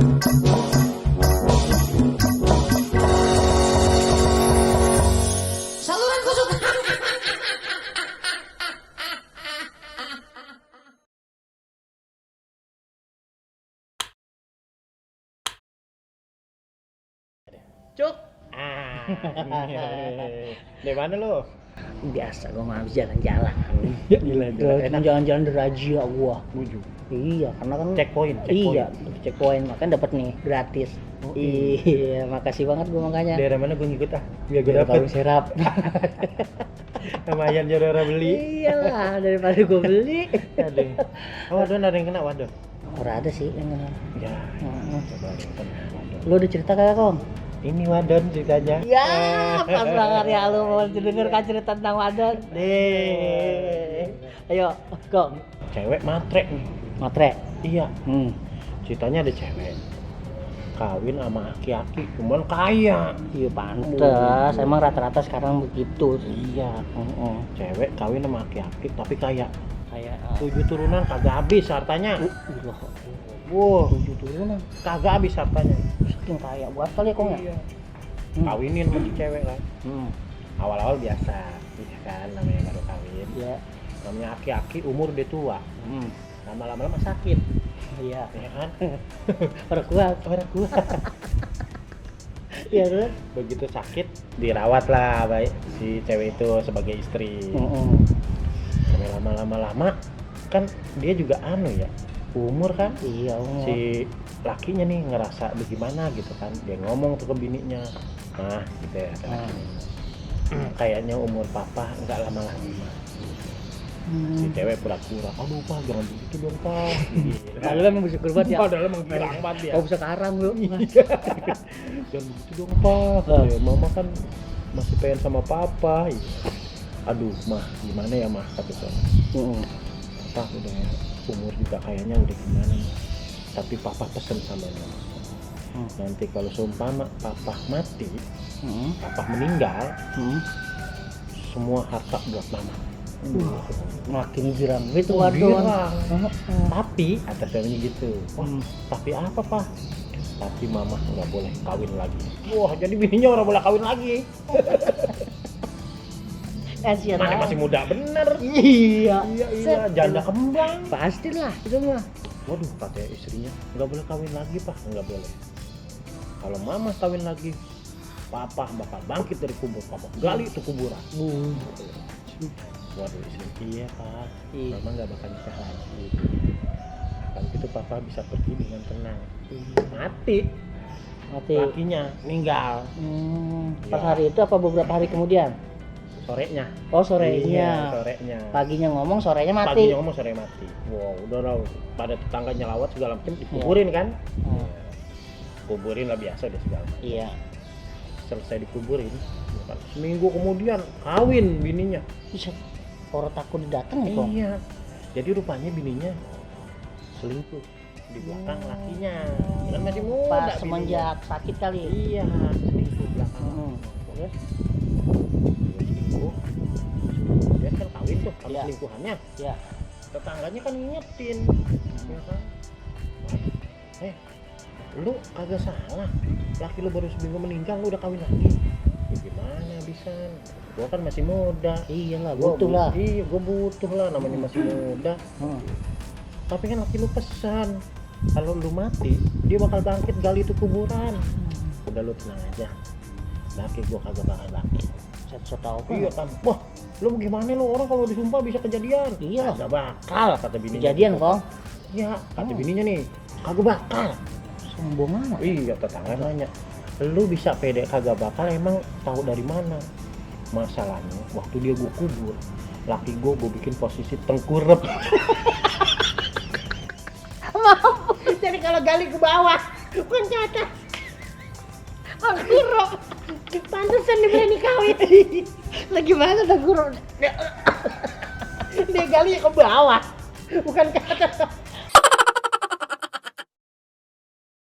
Saluran kesukaan. Cuk. Dari mana lo? Biasa gua mah habis jalan-jalan. Ya gila, Enak jalan-jalan di razia gua. Buju. Iya, karena kan Checkpoint. Iya, checkpoint makanya dapat nih gratis. Oh, iya, makasih banget gua makanya. Daerah mana gue ngikut ah? Biar gue Daerah dapet. Kawung Serap. Lumayan saudara beli. Iyalah, daripada gua beli. Aduh. Oh, waduh ada yang kena waduh. Ora ada sih yang kena. Ya. Heeh. Coba ada yang kena waduh. Lu udah cerita kagak, Kong? Ini wadon ceritanya. Ya, pas banget ya lu mau denger kan cerita tentang wadon. Deh. Ayo, Kong. Cewek matre nih. Matre. Iya. Ceritanya ada cewek kawin sama aki-aki, cuman kaya. Iya pantes, emang rata-rata sekarang begitu. Iya. Cewek kawin sama aki-aki tapi kaya. Kayak 7 turunan kagak habis hartanya. Wah, Wow, 7 turunan. kagak habis hartanya. Saking kaya buat kali ya, Kong ya? Iya. Kawinin sama si cewek kan. Awal-awal biasa, ya kan, namanya baru kawin. Iya. Namanya aki-aki umur dia tua. Lama-lama sakit, Iya. ya kan? Orang kuat. Orang tua. Iya, kan? Begitu sakit, dirawat lah baik si cewek itu sebagai istri. Sampai lama-lama kan dia juga ya, umur kan. Iya, Si lakinya nih ngerasa bagaimana gitu kan, dia ngomong tuh ke bininya, nah gitu ya, kayaknya umur papa nggak lama lagi mah. Si cewek pura-pura, aduh pak jangan begitu dong pak. Lalu emang bersyukur banget ya. Padahal emang girang banget ya. Kau bisa karang lu. Jangan begitu dong pak. Ya, mama kan masih pengen sama papa. Iya. Aduh mah gimana ya mah kata saya. Papa udah umur juga kayaknya udah gimana mah. Tapi papa pesen sama mama. Nanti kalau seumpama papa mati, papa meninggal, semua harta buat mama. Makin girang gitu Oh, waduh. girang. Tapi kata suaminya gitu. Wah, tapi apa pak? Tapi mama nggak boleh kawin lagi. Wah, jadi bininya orang boleh kawin lagi. Mana masih muda bener. Iya. Iya, janda kembang. Pastilah itu mah. Waduh, kata istrinya nggak boleh kawin lagi pak, nggak boleh. Kalau mama kawin lagi, papa bakal bangkit dari kubur, papa gali itu kuburan. Waduh, istri iya pak, mama nggak bakal nikah lagi. Kalau gitu papa bisa pergi dengan tenang. Mati lakinya, meninggal. Pas hari itu apa beberapa hari kemudian? Sorenya. Oh sorenya. Iya, sorenya. Paginya ngomong, sorenya mati. Paginya ngomong, sore mati. Wow, udah lah, pada tetangganya lawat segala macam dikuburin kan? Kuburin lah biasa deh segala macam. Iya. Selesai dikuburin, seminggu kemudian kawin bininya. Bisa orang takut didateng ya, Kong? Iya. Jadi rupanya bininya selingkuh di belakang lakinya. Kan masih muda. Pas semenjak sakit kali. Iya, selingkuh belakang. Terus? Selingkuh. Dia kan kawin tuh sama selingkuhannya. Iya. Tetangganya kan ngingetin. Ya kan? Lu kagak salah. Laki lu baru seminggu meninggal lu udah kawin lagi. Ya gimana bisa? Gua kan masih muda. Iyalah, butuh lah. Iya, gua butuh lah, namanya masih muda. Tapi kan laki lu pesan, kalau lu mati, dia bakal bangkit gali itu kuburan. Udah lu tenang aja. Laki gua kagak bakal bangkit. Saya tahu kan. Iya kan. Wah, lu gimana lu orang kalau disumpah bisa kejadian? Iya. Kagak bakal kata bininya. Kejadian, Kong. Iya, kata bininya nih. Kagak bakal. Sombong amat. Iya, tetangga nanya. Lu bisa pede kagak bakal emang tahu dari mana? Masalahnya waktu dia gua kubur, laki gua bikin posisi tengkurep. Jadi kalau gali ke bawah, bukan ke atas. Tengkurep. Pantesan dia berani kawin. Lagi mana dah guru? Dia gali ke bawah, bukan ke atas.